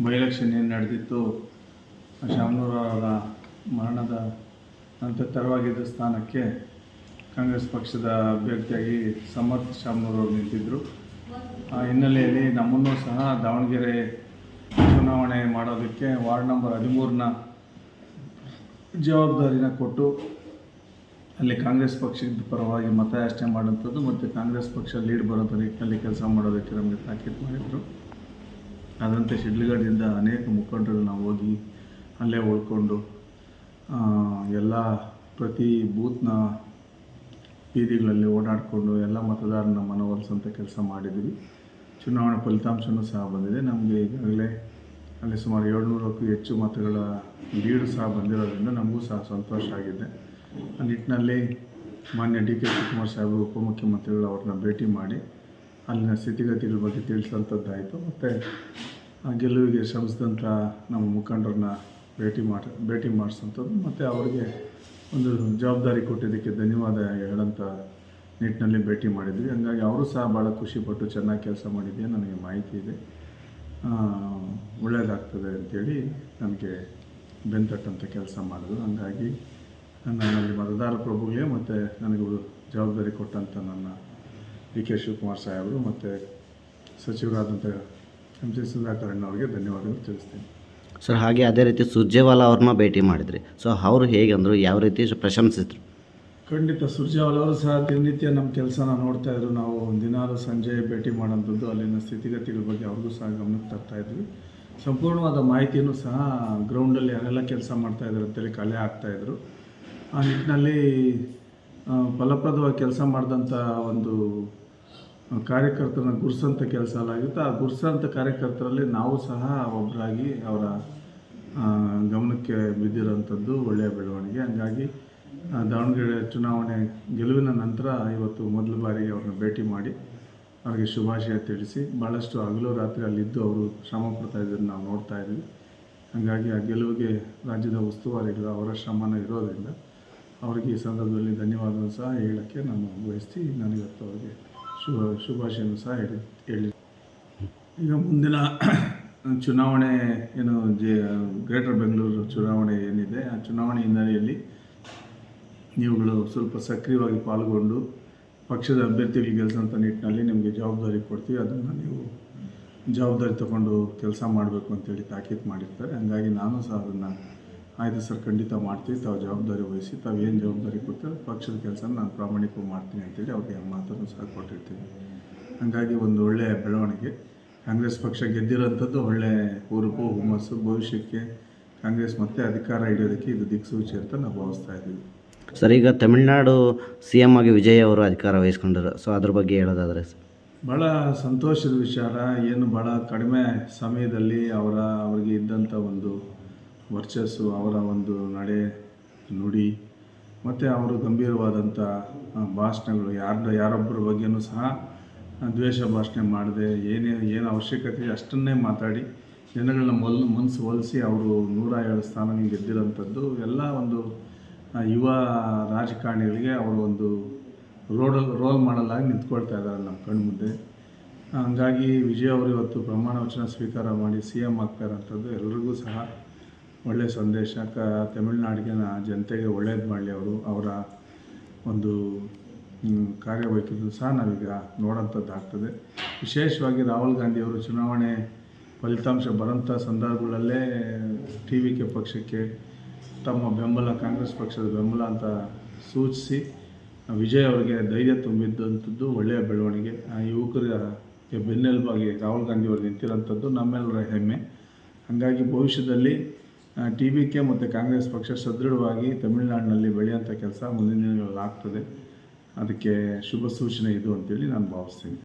By election ಏನು ನಡೆದಿತ್ತು, ಶಾಮನೂರವರ ಮರಣದ ನಂತರ ತೆರವಾಗಿದ್ದ ಸ್ಥಾನಕ್ಕೆ ಕಾಂಗ್ರೆಸ್ ಪಕ್ಷದ ಅಭ್ಯರ್ಥಿಯಾಗಿ ಸಮರ್ಥ್ ಶಾಮನೂರವರು ನಿಂತಿದ್ದರು. ಆ ಹಿನ್ನೆಲೆಯಲ್ಲಿ ನಮ್ಮನ್ನು ಸಹ ದಾವಣಗೆರೆ ಚುನಾವಣೆ ಮಾಡೋದಕ್ಕೆ ವಾರ್ಡ್ ನಂಬರ್ 13ನ ಜವಾಬ್ದಾರಿನ ಕೊಟ್ಟು ಅಲ್ಲಿ ಕಾಂಗ್ರೆಸ್ ಪಕ್ಷದ ಪರವಾಗಿ ಮತಯಾಚನೆ ಮಾಡೋಂಥದ್ದು ಮತ್ತು ಕಾಂಗ್ರೆಸ್ ಪಕ್ಷ ಲೀಡ್ ಬರೋ ನಿಟ್ಟಿನಲ್ಲಿ ಕೆಲಸ ಮಾಡೋದಕ್ಕೆ ನಮಗೆ ತಾಕೀತು ಮಾಡಿದರು. ಅದರಂತೆ ಶಿಡ್ಲಘಟ್ಟದಿಂದ ಅನೇಕ ಮುಖಂಡರು ನಾವು ಹೋಗಿ ಅಲ್ಲೇ ಉಳ್ಕೊಂಡು ಎಲ್ಲ ಪ್ರತಿ ಬೂತ್ನ ಬೀದಿಗಳಲ್ಲಿ ಓಡಾಡಿಕೊಂಡು ಎಲ್ಲ ಮತದಾರನ ಮನವೊಲಿಸುವಂಥ ಕೆಲಸ ಮಾಡಿದ್ವಿ. ಚುನಾವಣೆ ಫಲಿತಾಂಶವೂ ಸಹ ಬಂದಿದೆ. ನಮಗೆ ಈಗಾಗಲೇ ಅಲ್ಲಿ ಸುಮಾರು 700ಕ್ಕೂ ಹೆಚ್ಚು ಮತಗಳ ಲೀಡು ಸಹ ಬಂದಿರೋದ್ರಿಂದ ನಮಗೂ ಸಹ ಸಂತೋಷ ಆಗಿದೆ. ಆ ನಿಟ್ಟಿನಲ್ಲಿ ಮಾನ್ಯ ಡಿ ಕೆ ಶಿವಕುಮಾರ್ ಸಾಹೇಬರು ಉಪಮುಖ್ಯಮಂತ್ರಿಗಳು ಅವ್ರನ್ನ ಭೇಟಿ ಮಾಡಿ ಅಲ್ಲಿನ ಸ್ಥಿತಿಗತಿಗಳ ಬಗ್ಗೆ ತಿಳಿಸುವಂಥದ್ದಾಯಿತು. ಮತ್ತು ಗೆಲುವಿಗೆ ಶ್ರಮಿಸಿದಂಥ ನಮ್ಮ ಮುಖಂಡರನ್ನ ಭೇಟಿ ಮಾಡಿಸೋಂಥದ್ದು ಮತ್ತು ಅವರಿಗೆ ಒಂದು ಜವಾಬ್ದಾರಿ ಕೊಟ್ಟಿದ್ದಕ್ಕೆ ಧನ್ಯವಾದ ಹೇಳೋಂಥ ನಿಟ್ಟಿನಲ್ಲಿ ಭೇಟಿ ಮಾಡಿದ್ವಿ. ಹಂಗಾಗಿ ಅವರು ಸಹ ಭಾಳ ಖುಷಿಪಟ್ಟು ಚೆನ್ನಾಗಿ ಕೆಲಸ ಮಾಡಿದ್ದೆ ನನಗೆ ಮಾಹಿತಿ ಇದೆ, ಒಳ್ಳೆಯದಾಗ್ತದೆ ಅಂಥೇಳಿ ನನಗೆ ಬೆಂತಟ್ಟಂಥ ಕೆಲಸ ಮಾಡಿದ್ರು. ಹಂಗಾಗಿ ನನ್ನಲ್ಲಿ ಮತದಾರ ಪ್ರಭುಗಳಿಗೆ ಮತ್ತು ನನಗೆ ಜವಾಬ್ದಾರಿ ಕೊಟ್ಟಂಥ ನನ್ನ ಡಿ ಕೆ ಶಿವಕುಮಾರ್ ಸಾಹೇಬರು ಮತ್ತು ಸಚಿವರಾದಂಥ ಎಂ ಸಿ ಸುಧಾಕರ್ ಅವರಿಗೆ ಧನ್ಯವಾದಗಳು ತಿಳಿಸ್ತೀನಿ. ಸರ್, ಹಾಗೆ ಅದೇ ರೀತಿ ಸುರ್ಜೇವಾಲಾ ಅವ್ರನ್ನ ಭೇಟಿ ಮಾಡಿದ್ರಿ. ಸೊ ಅವರು ಹೇಗೆ ಅಂದರು, ಯಾವ ರೀತಿ ಪ್ರಶಂಸಿದ್ರು? ಖಂಡಿತ ಸುರ್ಜೇವಾಲಾ ಅವರು ಸಹ ದಿನನಿತ್ಯ ನಮ್ಮ ಕೆಲಸನ ನೋಡ್ತಾಯಿದ್ರು. ನಾವು ದಿನಾಲು ಸಂಜೆ ಭೇಟಿ ಮಾಡೋಂಥದ್ದು, ಅಲ್ಲಿನ ಸ್ಥಿತಿಗತಿಗಳ ಬಗ್ಗೆ ಅವ್ರಿಗೂ ಸಹ ಗಮನಕ್ಕೆ ತರ್ತಾಯಿದ್ವಿ. ಸಂಪೂರ್ಣವಾದ ಮಾಹಿತಿಯನ್ನು ಸಹ ಗ್ರೌಂಡಲ್ಲಿ ಯಾರೆಲ್ಲ ಕೆಲಸ ಮಾಡ್ತಾಯಿದ್ರು ಅಂತೇಳಿ ಕಲೆ ಹಾಕ್ತಾಯಿದ್ರು. ಆ ನಿಟ್ಟಿನಲ್ಲಿ ಫಲಪ್ರದವಾಗಿ ಕೆಲಸ ಮಾಡಿದಂಥ ಒಂದು ಕಾರ್ಯಕರ್ತರನ್ನ ಗುರ್ಸೋಂಥ ಕೆಲಸ ಆಗಿತ್ತು. ಆ ಗುರ್ಸೋಂಥ ಕಾರ್ಯಕರ್ತರಲ್ಲಿ ನಾವು ಸಹ ಒಬ್ಬರಾಗಿ ಅವರ ಗಮನಕ್ಕೆ ಬಿದ್ದಿರೋಂಥದ್ದು ಒಳ್ಳೆಯ ಬೆಳವಣಿಗೆ. ಹಂಗಾಗಿ ದಾವಣಗೆರೆ ಚುನಾವಣೆ ಗೆಲುವಿನ ನಂತರ ಇವತ್ತು ಮೊದಲ ಬಾರಿಗೆ ಅವ್ರನ್ನ ಭೇಟಿ ಮಾಡಿ ಅವ್ರಿಗೆ ಶುಭಾಶಯ ತಿಳಿಸಿ ಭಾಳಷ್ಟು ಹಗಲು ರಾತ್ರಿ ಅಲ್ಲಿದ್ದು ಅವರು ಶ್ರಮ ಪಡ್ತಾಯಿದ್ದನ್ನು ನಾವು ನೋಡ್ತಾಯಿದ್ವಿ. ಹಾಗಾಗಿ ಆ ಗೆಲುವಿಗೆ ರಾಜ್ಯದ ಉಸ್ತುವಾರಿಗಳು ಅವರ ಶ್ರಮನ ಇರೋದರಿಂದ ಅವರಿಗೆ ಈ ಸಂದರ್ಭದಲ್ಲಿ ಧನ್ಯವಾದವನ್ನು ಸಹ ಹೇಳೋಕ್ಕೆ ನಾನು ಬಯಸ್ತಿ ನಾನಿವತ್ತು ಅವರಿಗೆ ಶುಭಾಶಯನೂ ಸಹ ಹೇಳಿ ಈಗ ಮುಂದಿನ ಚುನಾವಣೆ ಏನು ಗ್ರೇಟರ್ ಬೆಂಗಳೂರು ಚುನಾವಣೆ ಏನಿದೆ, ಆ ಚುನಾವಣೆ ಹಿನ್ನೆಲೆಯಲ್ಲಿ ನೀವುಗಳು ಸ್ವಲ್ಪ ಸಕ್ರಿಯವಾಗಿ ಪಾಲ್ಗೊಂಡು ಪಕ್ಷದ ಅಭ್ಯರ್ಥಿಗಳಿಗೆ ಗೆಲ್ಲಿಸೋಂಥ ನಿಟ್ಟಿನಲ್ಲಿ ನಿಮಗೆ ಜವಾಬ್ದಾರಿ ಕೊಡ್ತೀವಿ. ಅದನ್ನು ನೀವು ಜವಾಬ್ದಾರಿ ತಗೊಂಡು ಕೆಲಸ ಮಾಡಬೇಕು ಅಂತೇಳಿ ತಾಕೀತು ಮಾಡಿರ್ತಾರೆ. ಹಾಗಾಗಿ ನಾನು ಸಹ ಅದನ್ನು ಆಯಿತು ಸರ್, ಖಂಡಿತ ಮಾಡ್ತೀವಿ, ತಾವು ಜವಾಬ್ದಾರಿ ವಹಿಸಿ ತಾವು ಏನು ಜವಾಬ್ದಾರಿ ಕೊಡ್ತಾರೆ ಪಕ್ಷದ ಕೆಲಸ ನಾನು ಪ್ರಾಮಾಣಿಕವಾಗಿ ಮಾಡ್ತೀನಿ ಅಂತೇಳಿ ಅವ್ರಿಗೆ ಮಾತನ್ನು ಸಹ ಕೊಟ್ಟಿರ್ತೀನಿ. ಹಾಗಾಗಿ ಒಂದು ಒಳ್ಳೆಯ ಬೆಳವಣಿಗೆ. ಕಾಂಗ್ರೆಸ್ ಪಕ್ಷ ಗೆದ್ದಿರೋಂಥದ್ದು ಒಳ್ಳೆಯ ಹುರುಪು ಹುಮ್ಮಸ್ಸು. ಭವಿಷ್ಯಕ್ಕೆ ಕಾಂಗ್ರೆಸ್ ಮತ್ತೆ ಅಧಿಕಾರ ಹಿಡಿಯೋದಕ್ಕೆ ಇದು ದಿಕ್ಸೂಚಿ ಅಂತ ನಾವು ಭಾವಿಸ್ತಾ ಇದ್ದೀವಿ. ಸರ್, ಈಗ ತಮಿಳುನಾಡು CM ಆಗಿ ವಿಜಯ್ ಅವರು ಅಧಿಕಾರ ವಹಿಸ್ಕೊಂಡರು. ಸೊ ಅದ್ರ ಬಗ್ಗೆ ಹೇಳೋದಾದರೆ ಸರ್? ಭಾಳ ಸಂತೋಷದ ವಿಚಾರ. ಏನು ಭಾಳ ಕಡಿಮೆ ಸಮಯದಲ್ಲಿ ಅವರಿಗೆ ಇದ್ದಂಥ ಒಂದು ವರ್ಚಸ್ಸು, ಅವರ ಒಂದು ನಡೆ ನುಡಿ ಮತ್ತು ಅವರು ಗಂಭೀರವಾದಂಥ ಭಾಷಣಗಳು, ಯಾರೊಬ್ಬರ ಬಗ್ಗೆಯೂ ಸಹ ದ್ವೇಷ ಭಾಷಣೆ ಮಾಡದೆ ಏನು ಅವಶ್ಯಕತೆ ಅಷ್ಟನ್ನೇ ಮಾತಾಡಿ ಜನಗಳನ್ನ ಮನಸ್ಸು ಒಲಿಸಿ ಅವರು 107 ಸ್ಥಾನಗಳು ಗೆದ್ದಿರೋಂಥದ್ದು ಎಲ್ಲ ಒಂದು ಯುವ ರಾಜಕಾರಣಿಗಳಿಗೆ ಅವರು ಒಂದು ರೋಲ್ ಮಾಡಲ್ ಆಗಿ ನಿಂತ್ಕೊಳ್ತಾ ಇದ್ದಾರೆ ನಮ್ಮ ಕಣ್ಣು ಮುಂದೆ. ಹಂಗಾಗಿ ವಿಜಯ್ ಅವರು ಇವತ್ತು ಪ್ರಮಾಣ ವಚನ ಸ್ವೀಕಾರ ಮಾಡಿ CM ಆಗ್ತಾರಂಥದ್ದು ಎಲ್ಲರಿಗೂ ಸಹ ಒಳ್ಳೆಯ ಸಂದೇಶ. ತಮಿಳುನಾಡಿಗೆ ಜನತೆಗೆ ಒಳ್ಳೇದು ಮಾಡಲಿ ಅವರ ಒಂದು ಕಾರ್ಯವೈಖರಿಯೂ ಸಹ ನಾವೀಗ ನೋಡೋಂಥದ್ದಾಗ್ತದೆ. ವಿಶೇಷವಾಗಿ ರಾಹುಲ್ ಗಾಂಧಿಯವರು ಚುನಾವಣೆ ಫಲಿತಾಂಶ ಬರೋಂಥ ಸಂದರ್ಭಗಳಲ್ಲೇ TVK ಪಕ್ಷಕ್ಕೆ ತಮ್ಮ ಬೆಂಬಲ, ಕಾಂಗ್ರೆಸ್ ಪಕ್ಷದ ಬೆಂಬಲ ಅಂತ ಸೂಚಿಸಿ ವಿಜಯ್ ಅವರಿಗೆ ಧೈರ್ಯ ತುಂಬಿದ್ದಂಥದ್ದು ಒಳ್ಳೆಯ ಬೆಳವಣಿಗೆ. ಯುವಕರಿಗೆ ಬೆನ್ನೆಲುಬಾಗಿ ರಾಹುಲ್ ಗಾಂಧಿಯವರು ನಿಂತಿರೋಂಥದ್ದು ನಮ್ಮೆಲ್ಲರ ಹೆಮ್ಮೆ. ಹಾಗಾಗಿ ಭವಿಷ್ಯದಲ್ಲಿ TVK ಮತ್ತು ಕಾಂಗ್ರೆಸ್ ಪಕ್ಷ ಸದೃಢವಾಗಿ ತಮಿಳುನಾಡಿನಲ್ಲಿ ಬೆಳೆಯುವಂಥ ಕೆಲಸ ಮುಂದಿನ ದಿನಗಳಲ್ಲಿ ಆಗ್ತದೆ. ಅದಕ್ಕೆ ಶುಭ ಸೂಚನೆ ಇದು ಅಂತೇಳಿ ನಾನು ಭಾವಿಸ್ತೀನಿ.